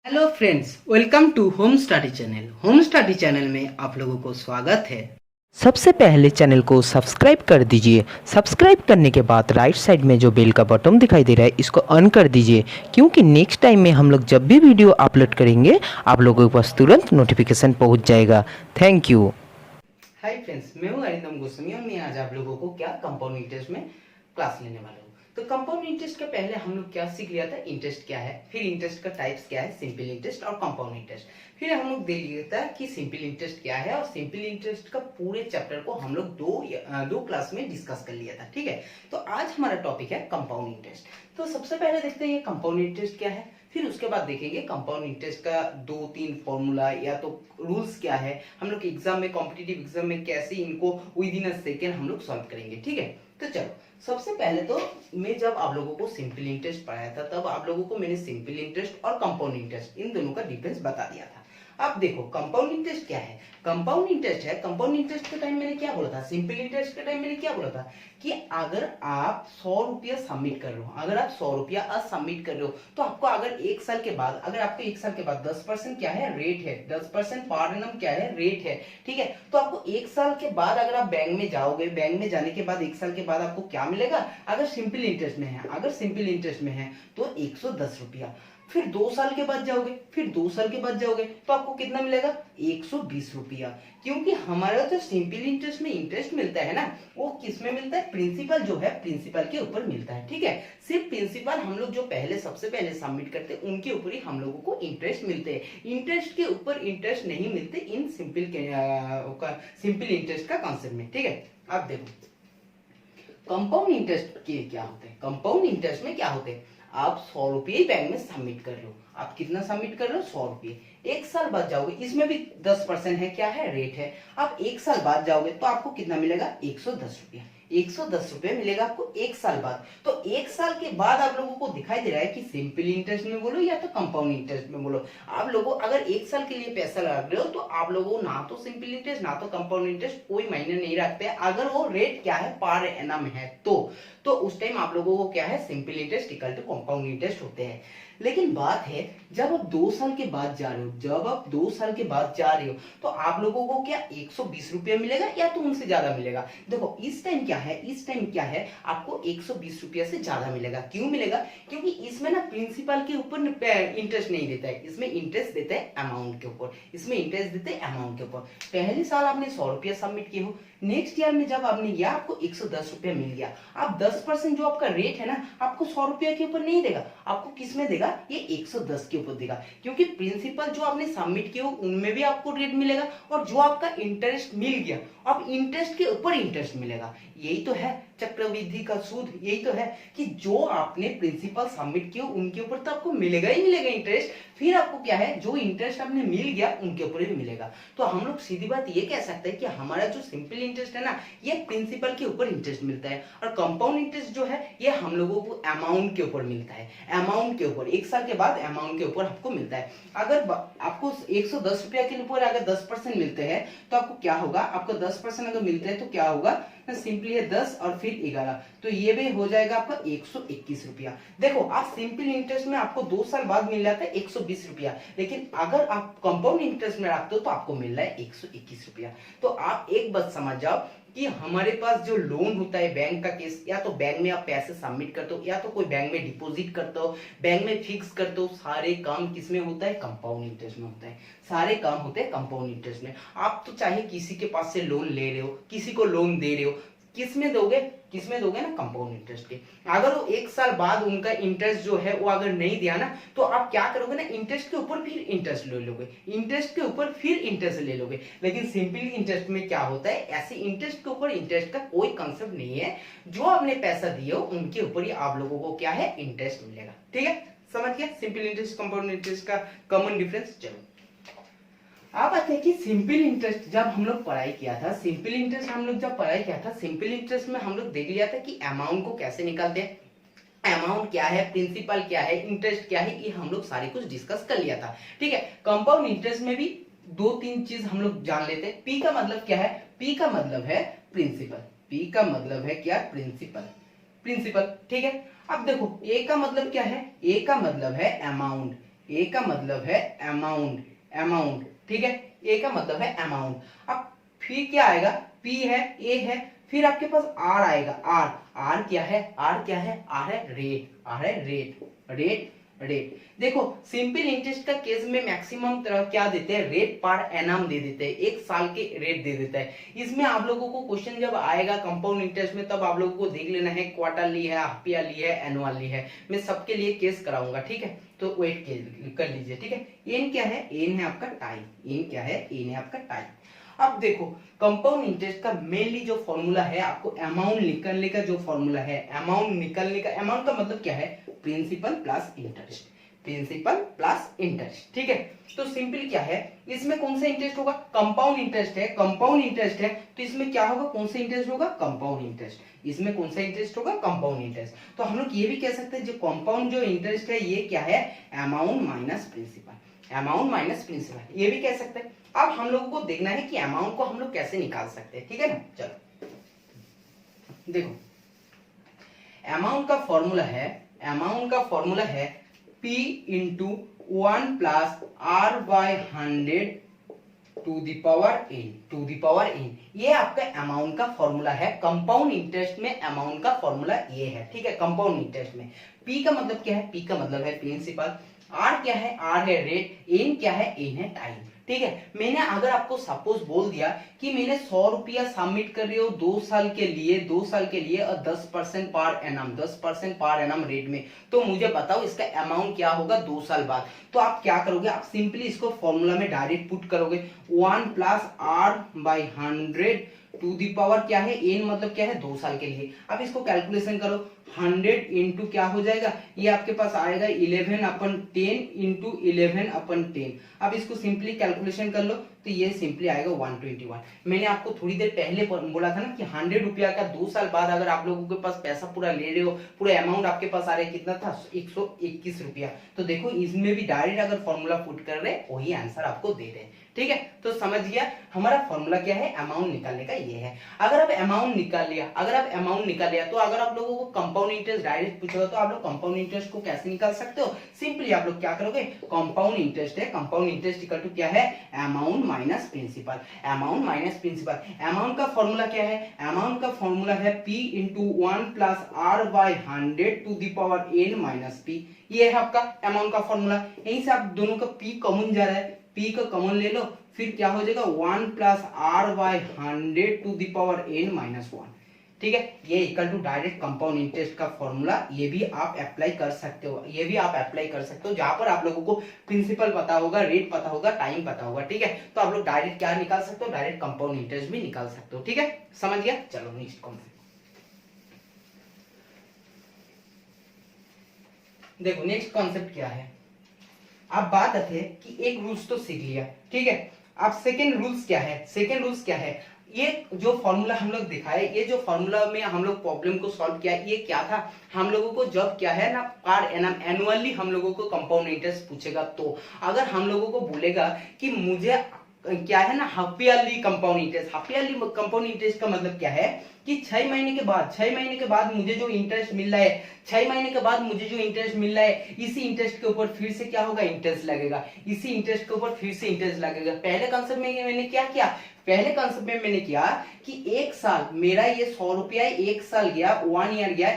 Hello friends, welcome to home study channel. Home study channel में आप लोगों को स्वागत है। सबसे पहले चैनल को सब्सक्राइब कर दीजिए। सब्सक्राइब करने के बाद राइट साइड में जो बेल का बटन दिखाई दे रहा है इसको ऑन कर दीजिए, क्योंकि नेक्स्ट टाइम में हम लोग जब भी वीडियो अपलोड करेंगे आप लोगों के पास तुरंत नोटिफिकेशन पहुंच जाएगा। Thank you. हाय फ्रेंड्स, मैं हूं अरिंदम गोस्वामी और मैं आज आप लोगों को क्या कंपाउंड इंटरेस्ट में क्लास लेने वाला हूं। तो कंपाउंड इंटरेस्ट के पहले हम लोग क्या सीख लिया था, इंटरेस्ट क्या है, फिर इंटरेस्ट का टाइप्स क्या है, सिंपल इंटरेस्ट और कंपाउंड इंटरेस्ट। फिर हम लोग देख लिया था कि सिंपल इंटरेस्ट क्या है और सिंपल इंटरेस्ट का पूरे चैप्टर को हम लोग दो क्लास में डिस्कस कर लिया था। ठीक है, तो आज हमारा टॉपिक है कंपाउंड इंटरेस्ट। तो सबसे पहले देखते हैं कंपाउंड इंटरेस्ट क्या है, फिर उसके बाद देखेंगे कंपाउंड इंटरेस्ट का 2-3 फॉर्मूला या तो रूल्स क्या है, हम लोग एग्जाम में, कॉम्पिटिटिव एग्जाम में कैसे इनको विद इन अ सेकेंड हम लोग सॉल्व करेंगे। ठीक है, तो चलो सबसे पहले तो मैं जब आप लोगों को सिंपल इंटरेस्ट पढ़ाया था तब आप लोगों को मैंने सिंपल इंटरेस्ट और कंपाउंड इंटरेस्ट इन दोनों का डिफरेंस बता दिया था। अब देखो कंपाउंड इंटरेस्ट क्या है। कंपाउंड इंटरेस्ट है, कंपाउंड इंटरेस्ट के टाइम मैंने क्या बोला था, सिंपल इंटरेस्ट के टाइम मैंने क्या बोला था कि अगर आप 100 रुपया सबमिट कर रहे हो, अगर आप 100 रुपया आज सबमिट कर रहे हो तो आपको अगर एक साल के बाद, अगर आपको एक साल के बाद 10% क्या है, रेट है, 10% पर एनम क्या है, रेट है। ठीक है, तो आपको एक साल के बाद अगर आप बैंक में जाओगे, बैंक में जाने के बाद एक साल के बाद आपको क्या मिलेगा, अगर सिंपल इंटरेस्ट में है, अगर सिंपल इंटरेस्ट में है तो 110 रुपया। फिर 2 साल के बाद जाओगे, फिर 2 साल के बाद जाओगे तो आपको कितना मिलेगा, 120 रुपया। क्योंकि हमारा जो सिंपल इंटरेस्ट में इंटरेस्ट मिलता है ना, वो किस में मिलता है, प्रिंसिपल जो है प्रिंसिपल के ऊपर मिलता है। ठीक है, सिर्फ प्रिंसिपल हम लोग जो पहले सबसे पहले सबमिट करते हैं उनके ऊपर ही हम लोगों को इंटरेस्ट मिलते हैं। इंटरेस्ट के ऊपर इंटरेस्ट नहीं मिलते इन सिंपल इंटरेस्ट का कॉन्सेप्ट में। ठीक है, अब देखो कंपाउंड इंटरेस्ट के क्या होते हैं। कंपाउंड इंटरेस्ट में क्या होते हैं, आप 100 रुपये बैंक में सबमिट कर रहे हो, आप कितना सबमिट कर रहे हो, 100 रुपये। एक साल बाद जाओगे, इसमें भी 10% है, क्या है, रेट है। आप एक साल बाद जाओगे तो आपको कितना मिलेगा, 110 रुपया। 110 रुपये मिलेगा आपको एक साल बाद। तो एक साल के बाद आप लोगों को दिखाई दे रहा है कि सिंपल इंटरेस्ट में बोलो या तो कंपाउंड इंटरेस्ट में बोलो, आप लोगों अगर एक साल के लिए पैसा लगा रहे हो तो आप लोगों ना तो सिंपल इंटरेस्ट ना तो कंपाउंड इंटरेस्ट कोई मायने नहीं रखते। अगर वो रेट क्या है, पर एनम है तो उस टाइम आप लोगों को क्या है, simple interest equal to compound interest होते हैं। लेकिन बात है जब आप 2 साल के बाद जा रहे हो, जब आप 2 साल के बाद जा रहे हो तो आप लोगों को क्या 120 रुपया मिलेगा या तो उनसे ज्यादा मिलेगा। देखो इस टाइम क्या है, इस टाइम क्या है, आपको 120 रुपया से ज्यादा मिलेगा। क्यों मिलेगा, क्योंकि इसमें ना प्रिंसिपल के ऊपर इंटरेस्ट नहीं देता है, इसमें इंटरेस्ट देता है अमाउंट के ऊपर, इसमें इंटरेस्ट देते हैं अमाउंट के ऊपर। पहले साल आपने 100 रुपया सबमिट किए हो, नेक्स्ट ईयर में जब आपने किया आपको 110 रुपया मिल गया। आप 10% जो आपका रेट है ना, आपको 100 रुपया के ऊपर नहीं देगा, आपको किस में देगा, ये 110 के ऊपर देगा। क्योंकि प्रिंसिपल जो आपने सबमिट किया उनमें भी आपको रेट मिलेगा और जो आपका इंटरेस्ट मिल गया अब इंटरेस्ट के ऊपर इंटरेस्ट मिलेगा। यही तो है चक्रवृद्धि का सूद, यही तो है कि जो आपने प्रिंसिपल सबमिट किया उनके ऊपर तो आपको मिलेगा ही मिलेगा इंटरेस्ट, फिर आपको क्या है, जो इंटरेस्ट आपने मिल गया उनके ऊपर भी मिलेगा। तो हम लोग सीधी बात ये कह सकते हैं कि हमारा जो सिंपल इंटरेस्ट है ना, ये प्रिंसिपल के ऊपर इंटरेस्ट मिलता है, और कंपाउंड इंटरेस्ट जो है ये हम लोगों को अमाउंट के ऊपर मिलता है। अमाउंट के ऊपर एक साल के बाद अमाउंट के ऊपर आपको मिलता है। अगर आपको 110 रुपया के ऊपर अगर 10% मिलते हैं तो आपको क्या होगा, आपको 10% अगर मिलते हैं तो क्या होगा, सिंपली है 10 और फिर 11, तो ये भी हो जाएगा आपका 121 रुपया। देखो आप सिंपल इंटरेस्ट में आपको 2 साल बाद मिल जाता है 120 रुपया, लेकिन अगर आप कंपाउंड इंटरेस्ट में रखते हो तो आपको मिल रहा है 121 रुपया। तो आप एक बात समझ जाओ कि हमारे पास जो लोन होता है बैंक का केस, या तो बैंक में आप पैसे सबमिट करते हो या तो कोई बैंक में डिपॉजिट करते हो, बैंक में फिक्स करते हो, सारे काम किस में होता है, कंपाउंड इंटरेस्ट में होता है। सारे काम होते हैं कंपाउंड इंटरेस्ट में। आप तो चाहे किसी के पास से लोन ले रहे हो, किसी को लोन दे रहे हो, किस में दोगे, किस में दोगे ना, कंपाउंड इंटरेस्ट के। अगर वो एक साल बाद उनका इंटरेस्ट जो है वो अगर नहीं दिया ना तो आप क्या करोगे ना, इंटरेस्ट के ऊपर फिर इंटरेस्ट ले लोगे, इंटरेस्ट के ऊपर फिर इंटरेस्ट ले लोगे। लेकिन सिंपल इंटरेस्ट में क्या होता है, ऐसे इंटरेस्ट के ऊपर इंटरेस्ट का कोई कंसेप्ट नहीं है, जो आपने पैसा दिए हो उनके ऊपर ही आप लोगों को क्या है, इंटरेस्ट मिलेगा। ठीक है, समझ गया सिंपल इंटरेस्ट कंपाउंड इंटरेस्ट का कॉमन डिफरेंस। चलो आप आते हैं कि सिंपल इंटरेस्ट जब हम लोग पढ़ाई किया था, सिंपल इंटरेस्ट हम लोग जब पढ़ाई किया था, सिंपल इंटरेस्ट में हम लोग देख लिया था कि अमाउंट को कैसे निकालते हैं, अमाउंट क्या है, प्रिंसिपल क्या है, इंटरेस्ट क्या है, ये हम लोग सारी कुछ डिस्कस कर लिया था। ठीक है, कंपाउंड इंटरेस्ट में भी 2-3 चीज हम लोग जान लेते हैं। पी का मतलब क्या है, पी का मतलब है प्रिंसिपल, पी का मतलब है क्या, प्रिंसिपल, प्रिंसिपल। ठीक है, अब देखो ए का मतलब क्या है, ए का मतलब है अमाउंट, ए का मतलब है अमाउंट, अमाउंट, ठीक है, ए का मतलब है अमाउंट। अब फिर क्या आएगा, पी है, ए है, फिर आपके पास आर आएगा, आर, आर क्या है, आर क्या है, आर है रेट, आर है रेट, रेट, रेट। देखो सिंपल इंटरेस्ट का केस में मैक्सिमम क्या देते हैं, रेट पर एनम दे देते हैं, एक साल के रेट दे देता है। इसमें आप लोगों को क्वेश्चन जब आएगा कंपाउंड इंटरेस्ट में, तब आप लोगों को देख लेना है क्वार्टरली है, हाफ ईयरली है, एनुअली है। मैं सबके लिए केस कराऊंगा, ठीक है, तो वेट कर लीजिए, ठीक है। एन क्या है, एन है आपका टाइम, एन क्या है, एन है आपका टाइम। अब देखो कंपाउंड इंटरेस्ट का मेनली जो फॉर्मूला है, आपको अमाउंट निकालने का जो फॉर्मूला है, अमाउंट निकालने का, अमाउंट का मतलब क्या है, principal plus interest, principal plus interest, ठीक है। तो सिंपल क्या है, इसमें कौन सा इंटरेस्ट होगा, कंपाउंड इंटरेस्ट है, कंपाउंड इंटरेस्ट है, तो इसमें क्या होगा, कौन सा इंटरेस्ट होगा, कंपाउंड इंटरेस्ट। इसमें कौन सा इंटरेस्ट होगा, कंपाउंड इंटरेस्ट। तो हम लोग ये भी कह सकते हैं जो कंपाउंड जो इंटरेस्ट है ये क्या है, amount minus principal, amount minus principal, ये भी कह सकते हैं। अब हम लोगों को देखना है कि अमाउंट को हम लोग कैसे निकाल सकते हैं, ठीक है ना। चलो देखो अमाउंट का फॉर्मूला है, अमाउंट का फॉर्मूला है P into 1 plus R by 100 to the power n, to the power n। ये आपका अमाउंट का फॉर्मूला है। कंपाउंड इंटरेस्ट में अमाउंट का फॉर्मूला ये है, ठीक है। कंपाउंड इंटरेस्ट में P का मतलब क्या है, P का मतलब है प्रिंसिपल, R क्या है, R है रेट, n क्या है, n है टाइम, ठीक है। मैंने अगर आपको सपोज बोल दिया कि मैंने 100 रुपया सबमिट कर रही हो 2 साल के लिए, 2 साल के लिए और 10% per annum, 10% per annum rate में, तो मुझे बताओ इसका अमाउंट क्या होगा 2 साल बाद। तो आप क्या करोगे, आप सिंपली इसको फॉर्मूला में डायरेक्ट पुट करोगे, 1 plus R by 100 to the power क्या है, n मतलब क्या है 2 साल के लिए। अब इसको कैलकुलेशन करो, 100 इंटू क्या हो जाएगा, ये आपके पास आएगा 11/10 इंटू 11/10। अब इसको सिंपली कैलकुलेशन कर लो तो ये सिंपली आएगा 121। मैंने आपको थोड़ी देर पहले बोला था ना कि 100 रुपया का 2 साल बाद अगर आप लोगों के पास पैसा पूरा ले रहे हो, पूरा अमाउंट आपके पास आ रहा है, कितना था 121 रुपया। तो देखो इसमें भी डायरेक्ट अगर फॉर्मूला पुट कर रहे वही आंसर आपको दे रहे हैं, ठीक है। तो समझ गया हमारा फॉर्मूला क्या है, अमाउंट निकालने का ये है। अगर आप अमाउंट निकाल लिया, अगर आप अमाउंट निकाल लिया, तो अगर आप लोगों को कंपाउंड इंटरेस्ट डायरेक्ट पूछेगा तो आप लोग कंपाउंड इंटरेस्ट को कैसे निकाल सकते हो, सिंपली आप लोग क्या करोगे, कंपाउंड इंटरेस्ट है, कंपाउंड इंटरेस्ट इक्वल टू क्या है, amount minus principal, amount minus principal. Amount का फॉर्मूला क्या है, अमाउंट का फॉर्मूला है P into 1 plus R by 100 to the power n minus P। ये है आपका अमाउंट का फॉर्मूला। यहीं से आप दोनों का P कॉमन जा रहा है, P का कॉमन ले लो, फिर क्या हो जाएगा 1 plus R by 100 to the power n minus 1, ठीक है। ये equal to direct compound interest का फॉर्मूला, ये भी आप अप्लाई कर सकते हो, ये भी आप अप्लाई कर सकते हो, जहां पर आप लोगों को प्रिंसिपल पता होगा, रेट पता होगा, टाइम पता होगा, ठीक है। तो आप लोग डायरेक्ट क्या निकाल सकते हो, डायरेक्ट कंपाउंड इंटरेस्ट भी निकाल सकते हो, ठीक है। समझ गया, चलो नेक्स्ट कॉन्सेप्ट देखो। नेक्स्ट कॉन्सेप्ट क्या है, आप बात आते हैं कि एक रूल्स तो सीख लिया, ठीक है। अब सेकेंड रूल्स क्या है, सेकेंड रूल्स क्या है, ये जो फॉर्मूला हम लोग दिखाए, ये जो फॉर्मूला में हम लोग प्रॉब्लम को सॉल्व किया, ये क्या था, हम लोगों को जब क्या है ना पर एनम एनुअली हम लोगों को कंपाउंड इंटरेस्ट पूछेगा, तो अगर हम लोगों को बोलेगा कि मुझे क्या है ना half yearly compound interest, half yearly compound interest का मतलब क्या है कि 6 महीने के बाद, 6 महीने के बाद मुझे जो इंटरेस्ट मिल रहा है, 6 महीने के बाद मुझे जो इंटरेस्ट मिल रहा है, इसी इंटरेस्ट के ऊपर फिर से क्या होगा, इंटरेस्ट लगेगा, इसी इंटरेस्ट के ऊपर फिर से इंटरेस्ट लगेगा। पहले कांसेप्ट में मैंने क्या किया, पहले कांसेप्ट में मैंने किया कि 1 साल मेरा ये 100 रुपया, 1 साल गया, 1 ईयर गया,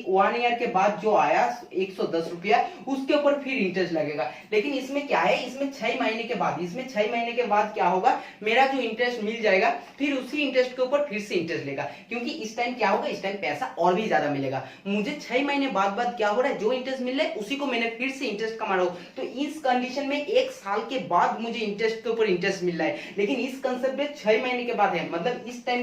1 ईयर के बाद जो आया 110 रुपया, उसके ऊपर फिर इंटरेस्ट लगेगा। लेकिन इसमें क्या है, इसमें 6 महीने के बाद, इसमें 6 महीने के बाद क्या होगा, मेरा जो इंटरेस्ट मिल जाएगा, फिर उसी इंटरेस्ट के ऊपर फिर से इंटरेस्ट लेगा, क्योंकि इस टाइम क्या होगा, इस टाइम पैसा और भी ज्यादा मिलेगा। मुझे 6 महीने बाद क्या हो रहा है, जो इंटरेस्ट मिल रहा है उसी को मैंने फिर से इंटरेस्ट कमा रहा हूं। तो इस कंडीशन में 1 साल के बाद मुझे इंटरेस्ट के ऊपर इंटरेस्ट मिल रहा है, लेकिन इस कंसेप्ट में 6 महीने के बाद है, मतलब इस टाइम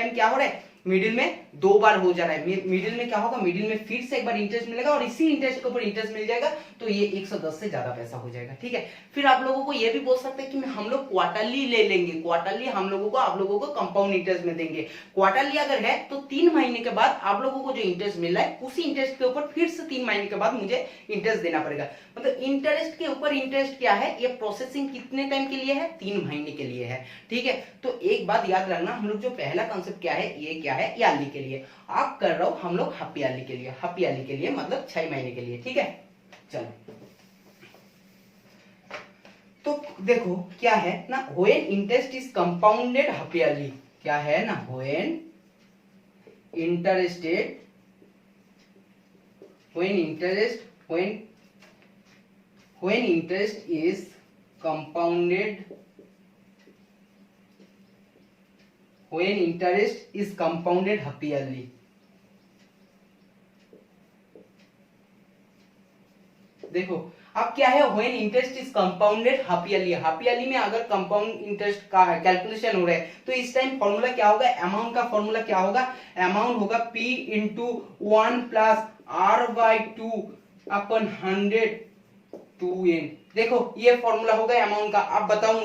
क्या हो रहा है, मिडिल में 2 बार हो जा रहा है। मिडिल में क्या होगा, मिडिल में फिर से एक बार इंटरेस्ट मिलेगा और इसी इंटरेस्ट के ऊपर इंटरेस्ट मिल जाएगा, तो ये 110 से ज्यादा पैसा हो जाएगा, ठीक है। फिर आप लोगों को ये भी बोल सकते हैं कि हम लोग क्वार्टरली ले लेंगे, क्वार्टरली हम लोगों को आप लोगों को कंपाउंड इंटरेस्ट में देंगे। क्वार्टरली अगर है तो 3 महीने के बाद आप लोगों को जो इंटरेस्ट मिल रहा है उसी इंटरेस्ट के ऊपर फिर से 3 महीने के बाद मुझे इंटरेस्ट देना पड़ेगा। मतलब इंटरेस्ट के ऊपर इंटरेस्ट क्या है, ये प्रोसेसिंग कितने टाइम के लिए है, 3 महीने के लिए है, ठीक है। तो एक बात याद रखना, हम लोग जो पहला कॉन्सेप्ट क्या है, ये क्या है, ईयरली के लिए, आप कर रहा हो हम लोग हाफ ईयरली के लिए, हाफ ईयरली के लिए मतलब 6 महीने के लिए, ठीक है। चलो देखो क्या है ना, when interest is compounded half yearly, क्या है ना, when interest is compounded, when interest is compounded half yearly, देखो अब क्या है, when interest is compounded half yearly, half yearly में अगर कंपाउंड इंटरेस्ट का कैलकुलेशन हो रहा है तो इस टाइम फॉर्मूला क्या होगा, अमाउंट का फॉर्मूला क्या होगा, अमाउंट होगा P इंटू 1 प्लस R/2 अपन 100 2n। देखो ये फॉर्मूला होगा अमाउंट का। अब बताओ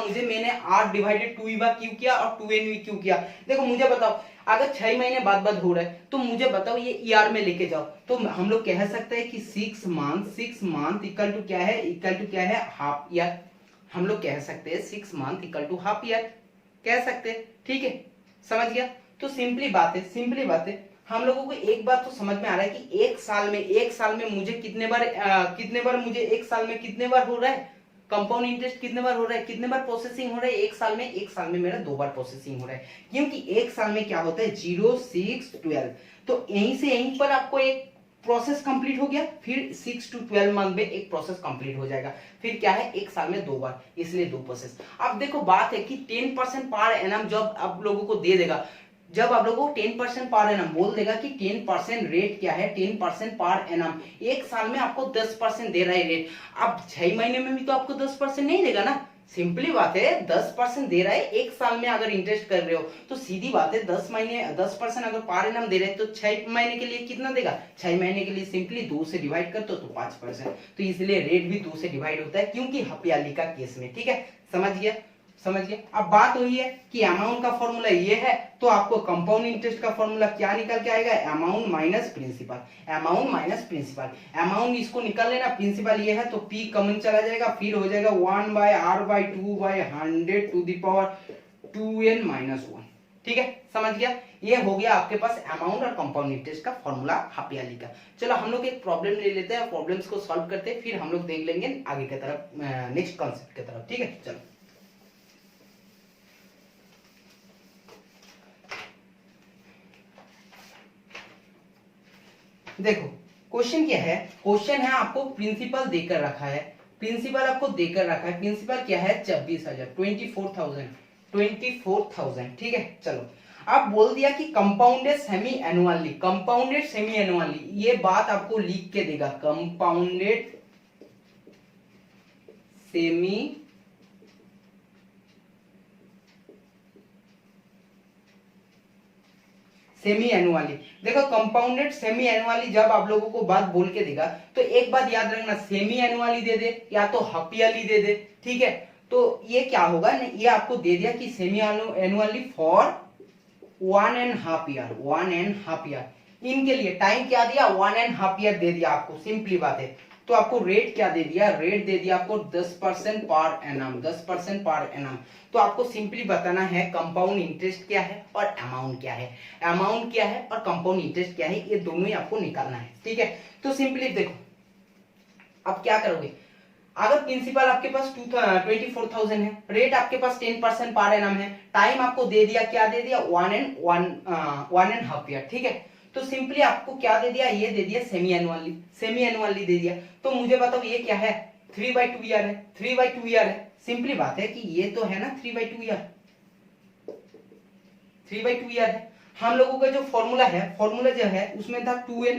मुझे मैंने R डिवाइडेड 2 क्यों किया और 2n भी क्यों किया। देखो मुझे बताओ, अगर 6 महीने बाद हो रहा है तो मुझे बताओ ये ईआर में लेके जाओ, तो हम लोग कह सकते हैं कि 6 मंथ इक्वल टू क्या है हाफ ईयर। हम लोग कह सकते हैं 6 month equal to half year, कह सकते हैं, ठीक है, समझ गया। तो सिंपली बात है, हम लोगों को एक बात तो समझ में आ रहा है कि एक साल में मुझे कितने बार हो रहा है कंपाउंड इंटरेस्ट, कितने बार हो रहा है, कितने बार प्रोसेसिंग हो रहा है एक साल में मेरा 2 बार प्रोसेसिंग हो रहा है, क्योंकि एक साल में क्या होता है 0, 6, 12, तो यहीं पर आपको एक प्रोसेस कंप्लीट हो गया, फिर 6 to 12 मंथ में एक प्रोसेस कंप्लीट हो जाएगा, फिर क्या है एक साल में 2 बार, इसलिए 2 प्रोसेस। अब देखो बात है कि 10% पर एनम जब आप लोगों को दे देगा, जब आप लोगों को 10% पर एनम बोल देगा कि 10% रेट क्या है, 10% पर एनम, एक साल में आपको 10% दे रहा है रेट। अब 6 महीने में भी तो आपको 10% नहीं देगा ना, सिंपली बात है 10% दे रहा है एक साल में अगर इंटरेस्ट कर रहे हो, तो सीधी बात है 10% अगर पर एनम दे रहे हैं तो 6 महीने के लिए कितना देगा, 6 महीने के लिए सिंपली 2 से डिवाइड कर दो तो 5%, तो इसलिए रेट भी 2 से डिवाइड होता है, क्योंकि हपियाली का केस में, ठीक है, समझ गया। अब बात वही है कि अमाउंट का फॉर्मूला ये है, तो आपको कंपाउंड इंटरेस्ट का फॉर्मूला क्या निकल के आएगा, अमाउंट माइनस प्रिंसिपल, अमाउंट इसको निकाल लेना, प्रिंसिपल ये है तो P कॉमन चला जाएगा, फिर हो जाएगा 1/R/2/100 to the power 2n minus 1, ठीक है, समझ गया। ये हो गया आपके पास अमाउंट और कंपाउंड इंटरेस्ट का फॉर्मूला हापियाली का। चलो हम लोग एक प्रॉब्लम ले लेते हैं, प्रॉब्लम्स को सॉल्व करते हैं, फिर हम लोग देख लेंगे आगे की तरफ, नेक्स्ट कॉन्सेप्ट की तरफ, ठीक है। चलो देखो क्वेश्चन क्या है, क्वेश्चन है आपको प्रिंसिपल देकर रखा है, प्रिंसिपल क्या है 24,000, ठीक है। चलो अब बोल दिया कि कंपाउंडेड सेमी एनुअली, ये बात आपको लिख के देगा, कंपाउंडेड सेमी एनुअली। देखो कंपाउंडेड सेमी एनुअली जब आप लोगों को बात बोल के देगा तो एक बात याद रखना, सेमी एनुअली दे दे या तो हाफ ईयरली दे दे, ठीक है। तो ये क्या होगा, ये आपको दे दिया कि सेमी एनुअली फॉर 1.5 ईयर, इनके लिए टाइम क्या दिया 1.5 ईयर दे दिया आपको, सिंपली बात है। तो आपको रेट क्या दे दिया, आपको 10% पर एनम, तो आपको सिंपली बताना है कंपाउंड इंटरेस्ट क्या है और अमाउंट क्या है, और कंपाउंड इंटरेस्ट क्या है, ये दोनों ही आपको निकालना है, ठीक है। तो सिंपली देखो अब क्या करोगे, अगर प्रिंसिपल आपके पास 24,000 है, रेट आपके पास 10% पर एनम है, टाइम आपको दे दिया, क्या दे दिया 1.5 ईयर, ठीक है। तो सिंपली आपको क्या दे दिया, ये दे दिया सेमी एनुअली दे दिया। तो मुझे बताओ ये क्या है 3/2 ईयर है, 3/2 ईयर है, सिंपली बात है कि ये तो है ना 3/2 ईयर है। हम लोगों का जो फॉर्मूला जो है उसमें था 2n,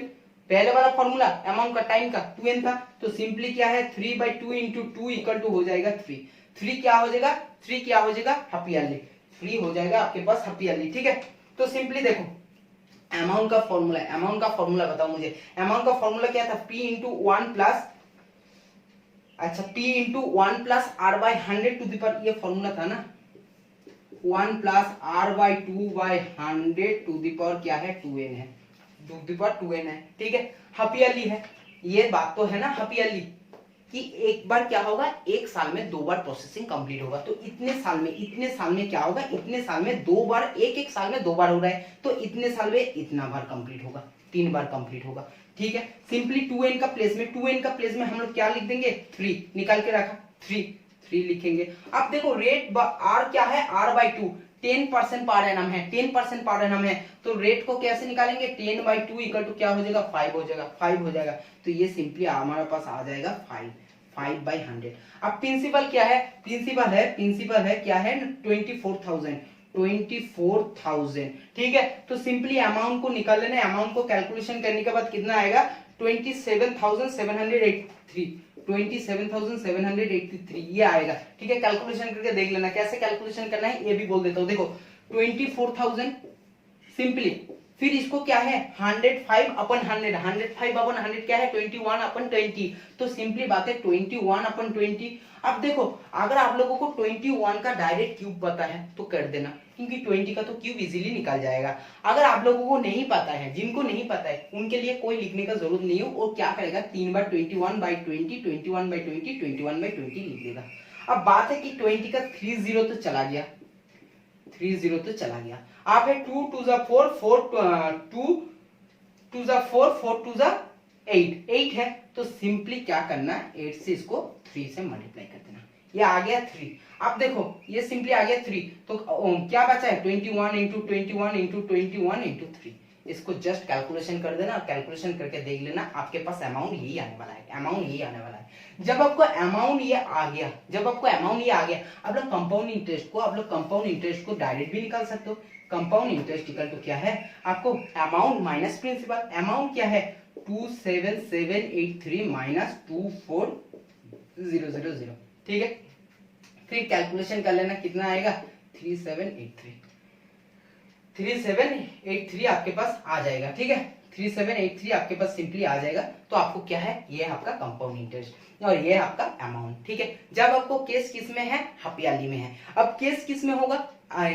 पहले वाला फॉर्मूला अमाउंट का टाइम का 2n था, तो सिंपली क्या है 3/2 इंटू 2 इक्वल टू हो जाएगा 3 क्या हो जाएगा हाफ ईयरली, 3 हो जाएगा आपके पास हाफ ईयरली, ठीक है। तो सिंपली देखो अमाउंट का फॉर्मूला बताओ मुझे, अमाउंट का फॉर्मूला क्या था, P into 1 plus R/100 to the power, ये फॉर्मूला था ना, 1 plus R/2/100 to the power क्या है 2n है, ठीक है, हाफ ईयरली है, ये बात तो है ना हाफ ईयरली कि एक बार क्या होगा, एक साल में 2 बार प्रोसेसिंग कंप्लीट होगा, तो इतने साल में क्या होगा, इतने साल में 2 बार, एक साल में 2 बार हो रहा है, तो इतने साल में इतना बार कंप्लीट होगा, 3 बार कंप्लीट होगा, ठीक है। सिंपली 2n का प्लेस में हम लोग क्या लिख देंगे 3, निकाल के रखा 3, 3 लिखेंगे। अब देखो रेट आर क्या है, r/2 10% पर एनम है, 10% पर एनम है, तो रेट को कैसे निकालेंगे, 10/2 इक्वल टू क्या हो जाएगा, 5 हो जाएगा, 5 हो जाएगा। तो ये सिंपली हमारे पास आ जाएगा 5/100। अब प्रिंसिपल क्या है, प्रिंसिपल है क्या है 24,000, ठीक है। तो सिंपली अमाउंट को निकाल लेना, अमाउंट को कैलकुलेशन करने के बाद कितना आएगा 27,783 ये आएगा, ठीक है। कैलकुलेशन करके देख लेना, कैसे कैलकुलेशन करना है ये भी बोल देता हूं। देखो 24,000 सिंपली, फिर इसको क्या है 105/100, 105/100 क्या है 21/20, तो सिंपली बात है 21/20। अब देखो अगर आप लोगों को 21 का डायरेक्ट क्यूब पता है तो कर देना, क्योंकि 20 का तो क्यूब इजीली निकल जाएगा। अगर आप लोगों को नहीं पता है, जिनको नहीं पता है उनके लिए कोई लिखने का जरूरत नहीं है, और क्या करेगा 3/21/20, 21/20, 21/20 लिख देगा। अब बात है कि 20 का 30 तो चला गया, 30 तो चला गया। आप है 2 2 4 4 2 2 4 4 2 8 है, तो सिंपली क्या करना है 8 से इसको 3 से मल्टीप्लाई कर देना, ये आ गया 3। अब देखो ये सिंपली आ गया 3, तो क्या बचा है 21 इंटू 21 इंटू 21 इंटू 3, इसको जस्ट कैलकुलेशन कर देना, कैलकुलेशन करके देख लेना, आपके पास अमाउंट यही आने वाला है, अमाउंट यही आने वाला है। जब आपको अमाउंट ये आ गया, अब लोग कंपाउंड इंटरेस्ट को डायरेक्ट भी निकाल सकते हो। कंपाउंड इंटरेस्ट इक्वल टू क्या है आपको, अमाउंट माइनस प्रिंसिपल। अमाउंट क्या है 27783 माइनस 24000, ठीक है। फिर कैलकुलेशन कर लेना, कितना आएगा 3783 आपके पास आ जाएगा, ठीक है। 3783 आपके पास सिंपली आ जाएगा। तो आपको क्या है, ये आपका कंपाउंड इंटरेस्ट और ये आपका अमाउंट, ठीक है। जब आपको केस किस में है, हाफ ईयरली में है। अब केस किस में होगा,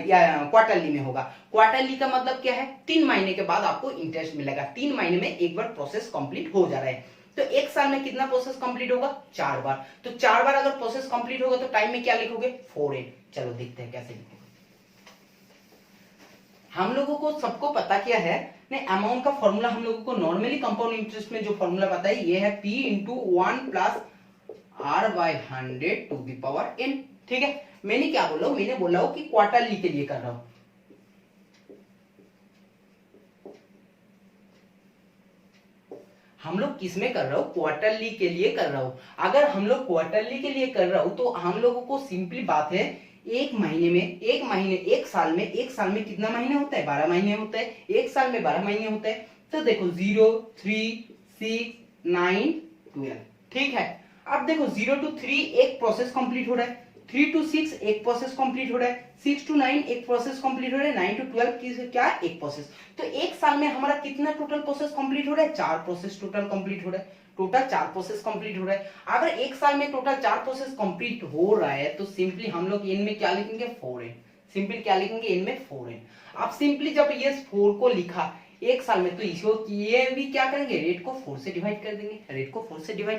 या क्वार्टरली में होगा। क्वार्टरली का मतलब क्या है, 3 महीने के बाद आपको इंटरेस्ट मिलेगा। 3 महीने में एक बार प्रोसेस कंप्लीट हो जा रहा है, तो एक साल में कितना प्रोसेस कंप्लीट होगा, 4 बार। तो 4 बार अगर प्रोसेस कंप्लीट होगा तो टाइम में क्या लिखोगे 4n। चलो देखते हैं कैसे लिखोगे। हम लोगों को सबको पता क्या है, नहीं अमाउंट का फॉर्मूला हम लोगों को नॉर्मली कंपाउंड इंटरेस्ट में जो फॉर्मूला पता है ये है P into 1 plus r/100 to the power n, ठीक है। मैंने क्या बोला हूं, मैंने बोला हूं कि क्वार्टरली के लिए कर रहा हूं। हम लोग किस में कर रहा हूं, क्वार्टरली के लिए कर रहा हूं। अगर हम लोग क्वार्टरली के लिए कर रहा हूं तो हम लोगों को सिंपली बात है एक साल में कितना महीने होता है, 12 महीने होता है। एक साल में 12 महीने होता है, तो देखो 0 3 6 9 12, ठीक है। अब देखो 0 to 3 एक प्रोसेस कंप्लीट हो रहा है, 3 to 6 एक प्रोसेस कंप्लीट हो रहा है, 6 to 9 एक प्रोसेस कंप्लीट हो रहा है, 9 to 12 क्या एक प्रोसेस। तो एक साल में हमारा कितना टोटल प्रोसेस कंप्लीट हो रहा है, 4 प्रोसेस टोटल कंप्लीट हो रहा है, टोटल 4 प्रोसेस कंप्लीट हो रहा है। अगर एक साल में टोटल 4 प्रोसेस कंप्लीट हो रहा है तो सिंपली हम लोग इनमें क्या लिखेंगे 4n, सिंपली क्या लिखेंगे इनमें 4n। अब सिंपली जब ये 4 को लिखा एक साल में, तो इसको ये भी क्या करेंगे, रेट को 4 से डिवाइड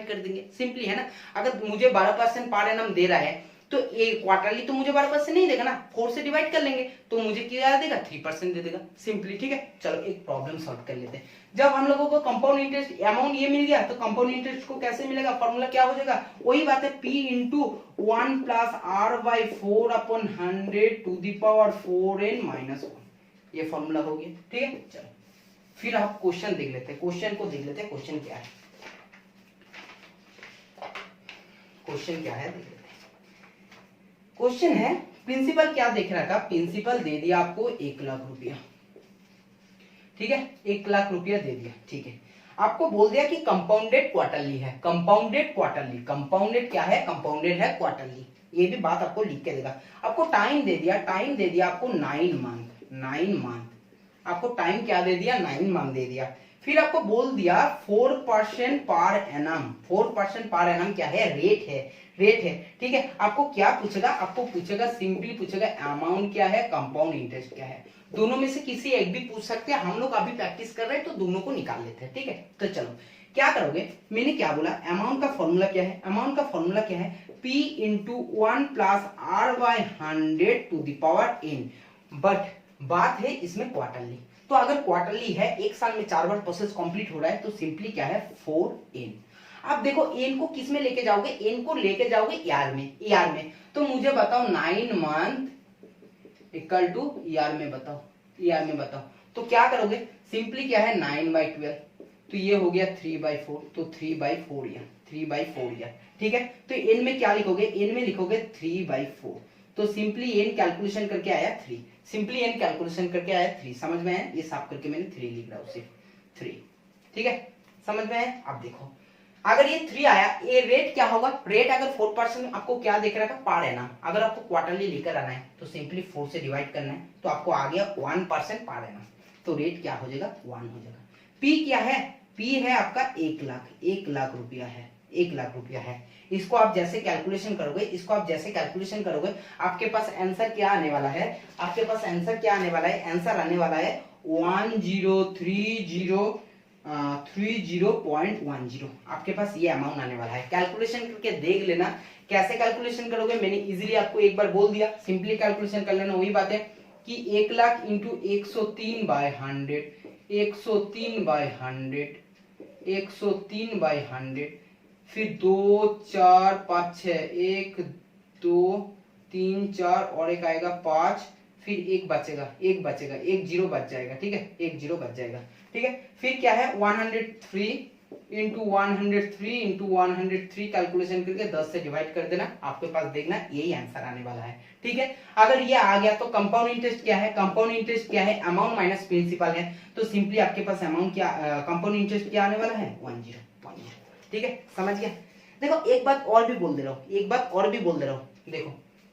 कर देंगे, सिंपली है ना। अगर मुझे 12% पर एनम दे रहा है तो ये क्वार्टरली तो मुझे 12% नहीं देगा ना, 4 से डिवाइड कर लेंगे तो मुझे क्या देगा 3% दे देगा, सिंपली, ठीक है। चलो एक प्रॉब्लम सॉल्व कर लेते हैं। जब हम लोगों को कंपाउंड इंटरेस्ट अमाउंट ये मिल गया तो कंपाउंड इंटरेस्ट को कैसे मिलेगा, फॉर्मूला क्या हो जाएगा, वही बात है P into 1 plus r/4/100 to the power 4n minus 1, ये फॉर्मूला हो गया, ठीक है। चलो फिर आप क्वेश्चन देख लेते हैं, क्वेश्चन क्या है, देख लेते हैं। क्वेश्चन है प्रिंसिपल क्या देख रहा था, प्रिंसिपल दे दिया आपको 1 लाख रुपया, ठीक है, 1 लाख रुपया दे दिया, ठीक है। आपको बोल दिया कि कंपाउंडेड क्वार्टरली है, कंपाउंडेड क्या है, कंपाउंडेड है क्वार्टरली, ये भी बात आपको लिख के देगा। आपको टाइम दे दिया आपको 9 मंथ, आपको टाइम क्या दे दिया 9 मंथ दे दिया। फिर आपको बोल दिया 4% पर एनम, 4% पर एनम क्या है, रेट है, ठीक है। आपको क्या पूछेगा, सिंपली पूछेगा अमाउंट क्या है, कंपाउंड इंटरेस्ट क्या है। दोनों में से किसी एक भी पूछ सकते हैं, हम लोग अभी प्रैक्टिस कर रहे हैं तो दोनों को निकाल लेते हैं, ठीक है। तो चलो क्या करोगे, मैंने क्या बोला, अमाउंट का फॉर्मूला क्या है, P into 1 plus r/100 to the power n। But बात है इसमें क्वार्टरली, तो अगर क्वार्टरली है एक साल में 4 बार प्रोसेस कंप्लीट हो रहा है तो सिंपली क्या है 4n। आप देखो एन को किस में लेके जाओगे, एन को लेके जाओगे ईआर में, ईआर में। तो मुझे बताओ 9 मंथ इक्वल टू ईआर में बताओ, ईआर में बताओ। तो क्या करोगे, सिंपली क्या है 9/12, तो ये हो गया 3/4, तो 3/4 ईयर, 3/4 ईयर, ठीक है। तो एन में क्या लिखोगे, एन में लिखोगे 3/4, तो सिंपली एन कैलकुलेशन करके आया 3, सिंपली एन कैलकुलेशन करके आया 3, समझ में आया, ये साफ करके मैंने 3 लिख रहा हूं, सिर्फ 3, ठीक है, समझ में आया। अब देखो अगर ये 3 आया, ये रेट क्या होगा, रेट अगर 4% आपको क्या देख रहा था, पार है ना, अगर आपको क्वार्टरली लेकर आना है तो सिंपली 4 से डिवाइड करना है, तो आपको आ गया 1% पार है ना, तो रेट क्या हो जाएगा, 1 हो जाएगा। पी क्या है, पी है आपका 1 लाख, 1 लाख रुपया है, 1 लाख रुपया है। इसको आप जैसे कैलकुलेशन करोगे, इसको आप जैसे कैलकुलेशन करोगे, आपके पास आंसर क्या आने वाला है, आपके पास आंसर क्या आने वाला है, आंसर आने वाला है 1030.10, आपके पास ये अमाउंट आने वाला है। कैलकुलेशन करके देख लेना, कैसे कैलकुलेशन करोगे मैंने इजीली आपको एक बार बोल दिया, सिंपली कैलकुलेशन कर लेना। वही बात है कि 1 लाख इंटू 103/100, 103/100, 103/100, फिर 2 4 5 6, 1 2 3 4 और एक आएगा 5, फिर एक बचेगा, एक बचेगा, एक जीरो बच जाएगा, ठीक है, एक जीरो बच जाएगा, ठीक है। फिर क्या है 103 इंटू 103 कैलकुलेशन करके 10 से डिवाइड कर देना, आपके पास देखना यही आंसर आने वाला है, ठीक है। अगर ये आ गया तो कंपाउंड इंटरेस्ट क्या है, कंपाउंड इंटरेस्ट क्या है, अमाउंट माइनस प्रिंसिपल है, तो सिंपली आपके पास अमाउंट क्या, कंपाउंड इंटरेस्ट क्या आने वाला है 10, ठीक है, समझ गया। देखो एक बात और भी बोल दे रहा हूँ, एक बात और भी बोल दे रहा हूँ, देखो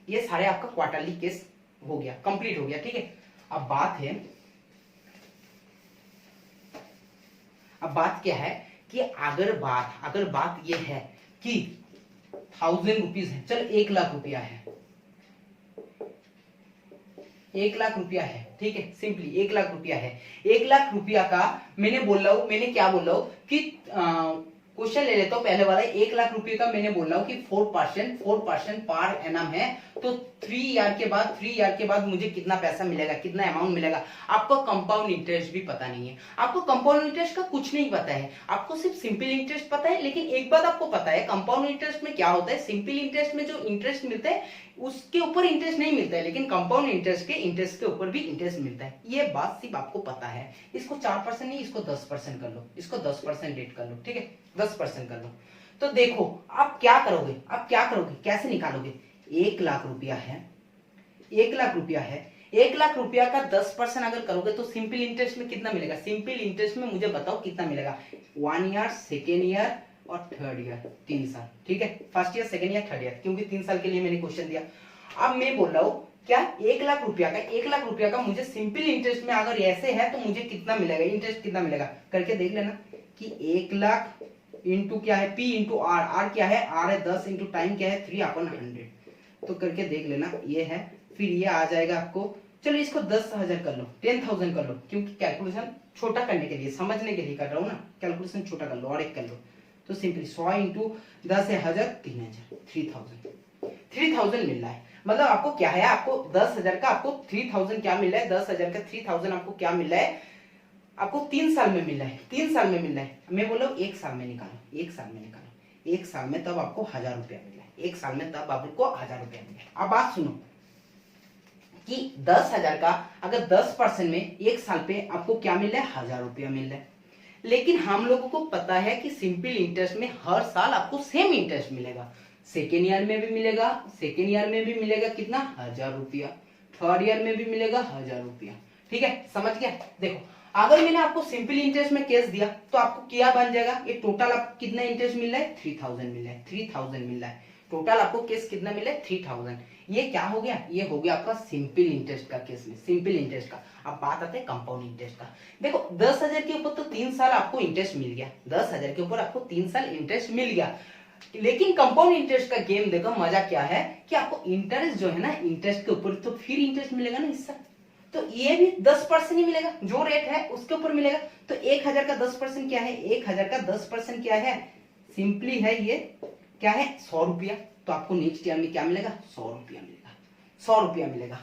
ये सारे आपका क्वार्टरली केस हो गया, कंप्लीट हो गया, ठीक है। अब बात क्या है कि अगर बात ये है कि 1000 रुपीज है, चल 1 लाख रुपया है, 1 लाख रुपया है, ठीक है, सिंपली 1 लाख रुपया है। 1 लाख रुपया का मैंने क्या बोल रहा हूं कि क्वेश्चन ले लेता हूं पहले वाला, 1 लाख रुपए का मैंने बोल रहा हूं कि 4% पर एनम है, तो 3 ईयर के बाद मुझे कितना पैसा मिलेगा, कितना अमाउंट मिलेगा। आपको कंपाउंड इंटरेस्ट भी पता नहीं है, आपको कंपाउंड इंटरेस्ट का कुछ नहीं पता है, आपको सिर्फ सिंपल इंटरेस्ट पता है। लेकिन एक बात आपको पता है कंपाउंड इंटरेस्ट में क्या होता है, सिंपल इंटरेस्ट में जो इंटरेस्ट मिलता है उसके ऊपर इंटरेस्ट नहीं मिलता है, लेकिन कंपाउंड इंटरेस्ट के ऊपर भी इंटरेस्ट मिलता है। ये बात सिर्फ आपको पता है। इसको 4% नहीं, इसको 10% कर लो, इसको 10% रेट कर लो, ठीक है, 10% कर लो। तो देखो आप क्या करोगे, कैसे निकालोगे, 1 लाख रुपया है, 1 लाख रुपया है, 1 लाख रुपया का 10% अगर करोगे तो सिंपल इंटरेस्ट में कितना मिलेगा, सिंपल इंटरेस्ट में मुझे बताओ कितना मिलेगा, 1 ईयर, 2nd ईयर और 3rd ईयर, 3 साल, ठीक है, 1st year, 2nd year, 3rd year, क्योंकि 3 साल के लिए मैंने क्वेश्चन दिया। अब मैं बोल रहा हूँ क्या 1 लाख रुपया का मुझे सिंपल इंटरेस्ट में अगर ऐसे है तो मुझे कितना मिलेगा, इंटरेस्ट कितना मिलेगा करके देख लेना कि 1 लाख इंटू क्या है, पी इंटू आर, आर क्या है, आर है 10 इंटू टाइम क्या है 3/100, तो करके देख लेना ये है। फिर ये आ जाएगा आपको, चलो इसको 10,000 कर लो, 10,000 कर लो, क्योंकि कैलकुलेशन छोटा करने के लिए, समझने के लिए कर रहा हूँ ना, कैलकुलेशन छोटा कर लो और एक कर लो, तो सिंपली 100 इंटू 10 है 1000, 3000, 3000 मिल रहा है। मतलब आपको क्या है, आपको 10,000 का आपको 3000 क्या मिल रहा है, 10,000 का 3000 आपको क्या मिल रहा है, आपको 3 साल में मिल रहा है, 3 साल में मिल रहा है। मैं बोल रहा हूँ 1 साल में निकालो, 1 साल में निकालो, 1 साल में तब आपको 1000 रुपया मिल रहा है, 1 साल में तब आपको 1000 रुपया मिल रहा है। अब बात सुनो कि 10,000 का अगर 10% में 1 साल पे आपको क्या मिल रहा है, 1000 रुपया मिल रहा है। लेकिन हम लोगों को पता है कि सिंपल इंटरेस्ट में हर साल आपको सेम इंटरेस्ट मिलेगा, 2nd ईयर में भी मिलेगा, 2nd ईयर में भी मिलेगा कितना, 1000 रुपया, 3rd ईयर में भी मिलेगा 1000 रुपया, ठीक है, समझ गया। देखो अगर मैंने आपको सिंपल इंटरेस्ट में केस दिया तो आपको क्या बन जाएगा, ये टोटल आपको कितना इंटरेस्ट मिल रहा है, 3000 मिल रहा है, 3000 मिल रहा है टोटल, आपको केस कितना मिला है 3000। ये क्या हो गया, ये हो गया आपका सिंपल इंटरेस्ट का केस में, सिंपल इंटरेस्ट का। अब बात आते है कंपाउंड इंटरेस्ट का। देखो 10,000 के ऊपर तो 3 साल आपको इंटरेस्ट मिल गया, 10,000 के ऊपर आपको 3 साल इंटरेस्ट मिल गया। लेकिन कंपाउंड इंटरेस्ट का गेम देखो मजा क्या है कि आपको इंटरेस्ट जो है ना, इंटरेस्ट के ऊपर तो फिर इंटरेस्ट मिलेगा ना हिस्सा, तो ये भी 10% ही मिलेगा, जो रेट है उसके ऊपर मिलेगा। तो 1000 का 10% क्या है, 1000 का 10% क्या है, सिंपली है ये क्या है 100 रुपया, तो आपको नेक्स्ट ईयर में क्या मिलेगा, 100 रुपया मिलेगा, 100 रुपया मिलेगा।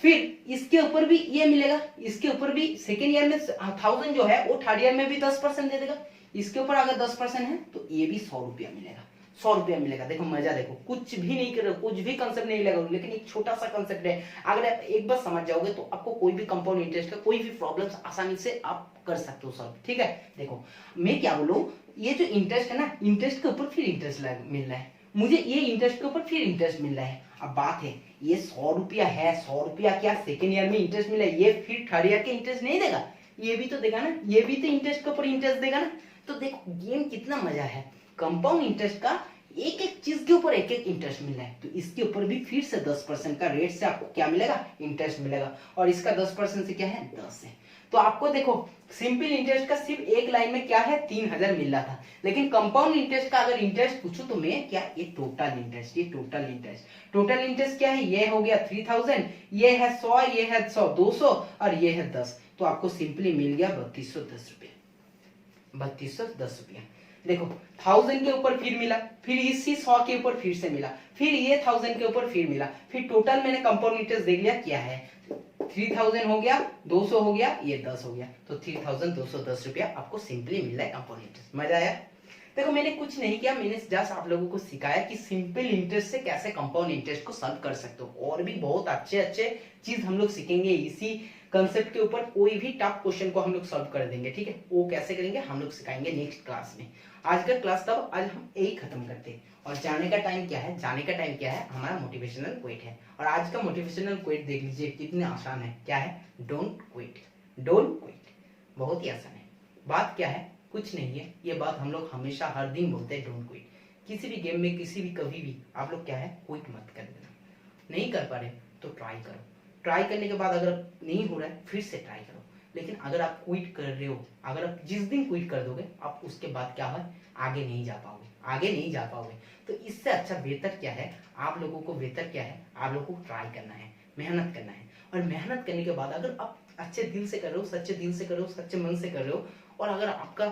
फिर इसके ऊपर भी ये मिलेगा, इसके ऊपर भी 2nd ईयर में 1000 जो है वो 3rd ईयर में भी 10% दे देगा, इसके ऊपर अगर 10% है तो ये भी 100 रुपया मिलेगा, 100 रुपया मिलेगा। देखो मजा, देखो कुछ भी नहीं कर रहे, कुछ भी कंसेप्ट नहीं लगा, लेकिन एक छोटा सा कंसेप्ट है, अगर आप एक बार समझ जाओगे तो आपको कोई भी कंपाउंड इंटरेस्ट का कोई भी प्रॉब्लम्स आसानी से आप कर सकते हो सॉल्व। ठीक है, देखो मैं क्या बोलूं, ये जो इंटरेस्ट है ना, इंटरेस्ट के ऊपर फिर इंटरेस्ट मिल रहा है, मुझे ये इंटरेस्ट के ऊपर फिर इंटरेस्ट मिल रहा है। अब बात है, ये 100 रुपया है, 100 रुपया क्या सेकेंड ईयर में इंटरेस्ट मिला है, ये फिर थर्ड ईयर के इंटरेस्ट नहीं देगा, ये भी तो देगा ना, ये भी तो इंटरेस्ट के ऊपर इंटरेस्ट देगा ना। तो देखो गेम कितना मजा है, कंपाउंड इंटरेस्ट का एक एक चीज के ऊपर एक एक इंटरेस्ट मिल रहा है, तो इसके ऊपर भी फिर से 10% का रेट से आपको क्या मिलेगा, इंटरेस्ट मिलेगा, और इसका 10% से क्या है, 10 है। तो आपको देखो सिंपल इंटरेस्ट का सिर्फ एक लाइन में क्या है, 3000 मिल रहा था, लेकिन कंपाउंड इंटरेस्ट का अगर इंटरेस्ट पूछो तो मैं क्या, ये टोटल इंटरेस्ट, ये टोटल इंटरेस्ट, टोटल इंटरेस्ट क्या है, ये हो गया 3000, ये है 100, ये है 100, 200 और ये है 10, तो आपको सिंपली मिल गया 3210 रुपये, 3210 रुपया। देखो 1000 के ऊपर फिर मिला, फिर इसी 100 के ऊपर फिर से मिला, फिर ये 1000 के ऊपर फिर मिला, फिर टोटल मैंने कंपाउंड इंटरेस्ट देख लिया क्या है, 3000 हो गया, 200 हो गया, ये 10 हो गया, तो 3210 रुपया आपको सिंपली मिल रहा है कंपाउंड इंटरेस्ट। मजा आया? देखो मैंने कुछ नहीं किया, मैंने जस्ट आप लोगों को सिखाया कि सिंपल इंटरेस्ट से कैसे कंपाउंड इंटरेस्ट को सॉल्व कर सकते हो, और भी बहुत अच्छे अच्छे चीज हम लोग सीखेंगे इसी कंसेप्ट के ऊपर, कोई भी टफ क्वेश्चन को हम लोग सॉल्व कर देंगे। ठीक है, वो कैसे करेंगे हम लोग सिखाएंगे नेक्स्ट क्लास में। आज का क्लास तब आज हम यही खत्म करते हैं, और जाने का टाइम क्या है, जाने का टाइम क्या है, हमारा मोटिवेशनल क्विट है। और आज का मोटिवेशनल क्विट देख लीजिए कितने आसान है, क्या है, डोंट क्विट, डोंट क्विट, बहुत ही आसान है। बात क्या है, कुछ नहीं है, ये बात हम लोग हमेशा हर दिन बोलते हैं, डोंट क्विट। किसी भी गेम में, किसी भी कभी भी आप लोग क्या है, क्विट मत कर देना। नहीं कर पा रहे तो ट्राई करो, ट्राई करने के बाद अगर नहीं हो रहा है फिर से ट्राई करो, लेकिन अगर आप क्विट कर रहे हो, अगर आप जिस दिन क्विट कर दोगे आप उसके बाद क्या है, आगे नहीं जा पाओगे, आगे नहीं जा पाओगे। तो इससे अच्छा बेहतर क्या है, आप लोगों को बेहतर क्या है, आप लोगों को ट्राई करना है, मेहनत करना है, और मेहनत करने के बाद अगर आप अच्छे दिल से कर रहे हो, सच्चे दिल से कर रहे हो, सच्चे मन से कर रहे हो, और अगर आपका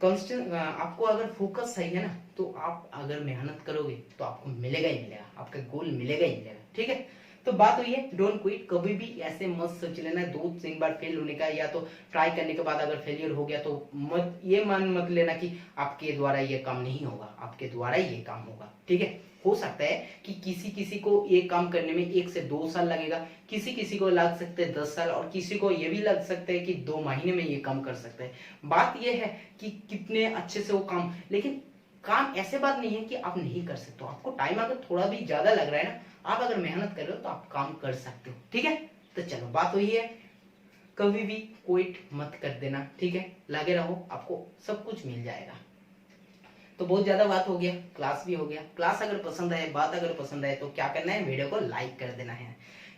कांस्टेंट, आपको अगर फोकस सही है ना, तो आप अगर मेहनत करोगे तो आपको मिलेगा ही मिलेगा, आपका गोल मिलेगा ही मिलेगा। ठीक है, तो बात हुई है डोंट क्विट। कभी भी ऐसे मत सोच लेना 2-3 बार फेल होने का, या तो ट्राई करने के बाद अगर फेलियर हो गया तो मत ये मान मत लेना कि आपके द्वारा ये काम नहीं होगा, आपके द्वारा ये काम होगा। ठीक है, हो सकता है कि किसी किसी को ये काम करने में 1 से 2 साल लगेगा, किसी किसी को लग सकते हैं 10 साल, और किसी को ये भी लग सकता है कि 2 महीने में ये काम कर सकते हैं। बात ये है कि कितने अच्छे से वो काम, लेकिन काम ऐसे बात नहीं है कि आप नहीं कर सकते हो, आपको टाइम अगर थोड़ा भी ज्यादा लग रहा है ना, आप अगर मेहनत कर रहे हो तो आप काम कर सकते हो। ठीक है, तो चलो बात हुई है, कभी भी क्विट मत कर देना। ठीक है, लगे रहो, आपको सब कुछ मिल जाएगा। तो बहुत ज्यादा बात हो गया, क्लास भी हो गया। क्लास अगर पसंद आए, बात अगर पसंद आए तो क्या करना है, वीडियो को लाइक कर देना है।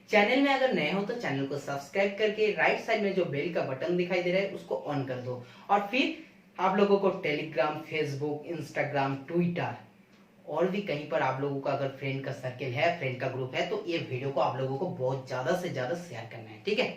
चैनल में अगर नए हो तो चैनल को सब्सक्राइब करके राइट साइड में जो बेल का बटन दिखाई दे रहा है उसको ऑन कर दो, और फिर आप लोगों को टेलीग्राम, फेसबुक, इंस्टाग्राम, ट्विटर और भी कहीं पर आप लोगों का अगर फ्रेंड का सर्कल है, फ्रेंड का ग्रुप है, तो ये वीडियो को आप लोगों को बहुत ज्यादा से ज्यादा शेयर करना है। ठीक है,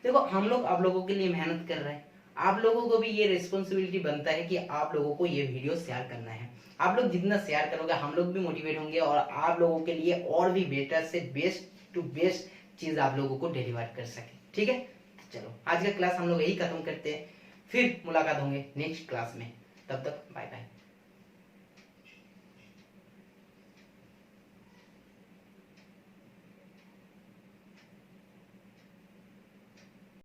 देखो हम लोग आप लोगों के लिए मेहनत कर रहे हैं, आप लोगों को भी ये रिस्पॉन्सिबिलिटी बनता है कि आप लोगों को ये वीडियो शेयर करना है। आप लोग जितना शेयर करोगे हम लोग भी मोटिवेट होंगे, और आप लोगों के लिए और भी बेटर से बेस्ट टू बेस्ट चीज आप लोगों को डिलीवर कर सके। ठीक है, चलो आज का क्लास हम लोग यही खत्म करते हैं, फिर मुलाकात होंगे नेक्स्ट क्लास में, तब तक बाय बाय।